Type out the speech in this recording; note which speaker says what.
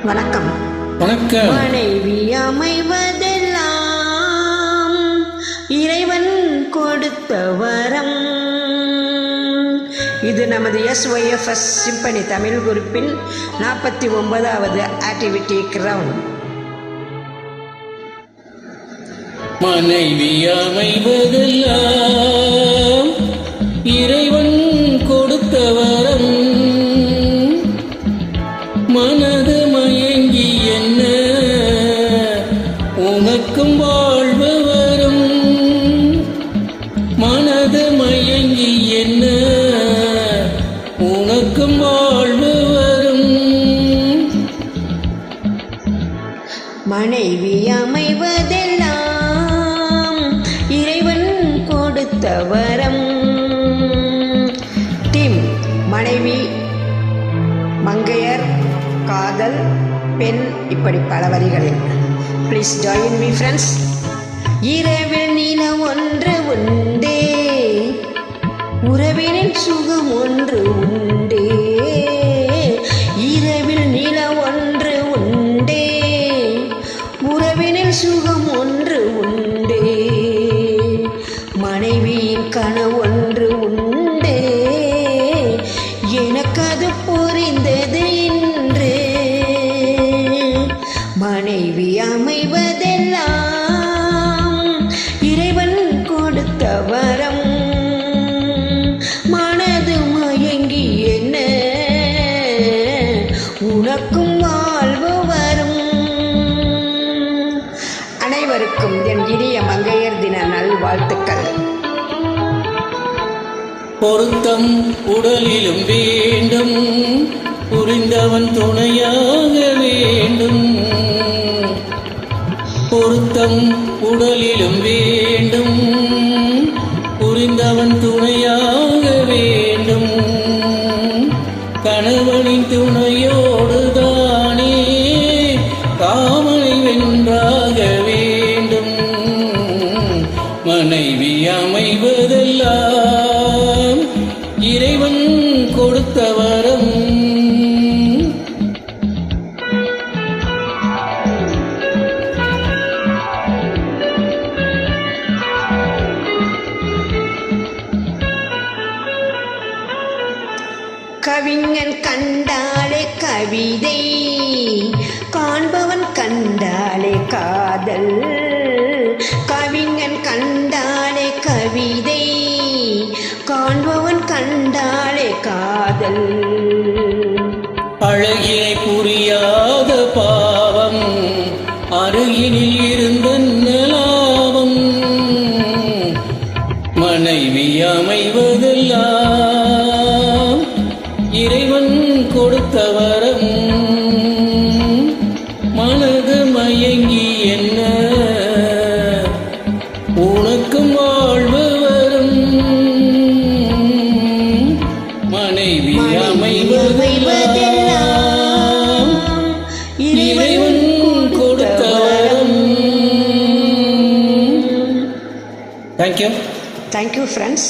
Speaker 1: வணக்கம்.
Speaker 2: வணக்கம்.
Speaker 1: மனைவி அமைவதெல்லாம் இறைவன் கொடுத்த வரம். இது நமது SYFS சிம்பனி தமிழ் குரூப்பின் 49வது ஆக்டிவிட்டி கிரவுண்ட்.
Speaker 2: மனைவி அமைவதெல்லாம் இறைவன் கொடுத்த வரம். மனது மயங்கி என்ன உனக்கும் வாழ்வு வரும். மனது மயங்கி என்ன உனக்கும் வாழ்வு வரும்.
Speaker 1: மனைவி அமைவதெல்லாம் இறைவன் கொடுத்த வரம். டீம் மனைவி, மங்கையர், காதல், பெண், இப்படி பல வரிகளில். Please join me friends. இரவில் நில ஒன்று உண்டே, உறவினில் சுகம் ஒன்று உண்டே. இரவில் நில ஒன்று உண்டே, உறவினில் சுகம் ஒன்று உண்டே. மனைவியின் கனவு ஒன்று உண்டே, எனக்கது புரிந்தது இன்று. மனைவி அமைவதெல்லாம் இறைவன் கொடுத்த வரம். மனது மயங்கி என்ன உனக்கும் வாழ்வு வரும். அனைவருக்கும் என் இனிய மங்கையர் தின நல்வாழ்த்துக்கள்.
Speaker 2: பொருத்தம் உடலிலும் வேண்டும், புரிந்தவன் துணையாக வேண்டும். பொருத்தம் உடலிலும் வேண்டும், புரிந்தவன் துணையாக வேண்டும். கணவனின் துணையோடு தானே காமனை வென்றாக வேண்டும். மனைவி அமைவதெல்லாம் இறைவன் கொடுத்த வரம்.
Speaker 1: கவிஞன் கண்டாலே கவிதை, காண்பவன் கண்டாலே காதல். கவிஞன் கண்டாலே கவிதை, காண்பவன் கண்டாலே காதல்.
Speaker 2: அழகினை புரியாத பாவம், அருகினில் இருந்த லாபம். மனைவி அமைவதெல்லாம் இறைவன் கொடுத்த வரம். மனது மயங்கி என்ன உனக்கும் வாழ்வு வரும். மனைவி அமைவதெல்லாம் இறைவன் கொடுத்த வரம்.
Speaker 1: Thank you friends.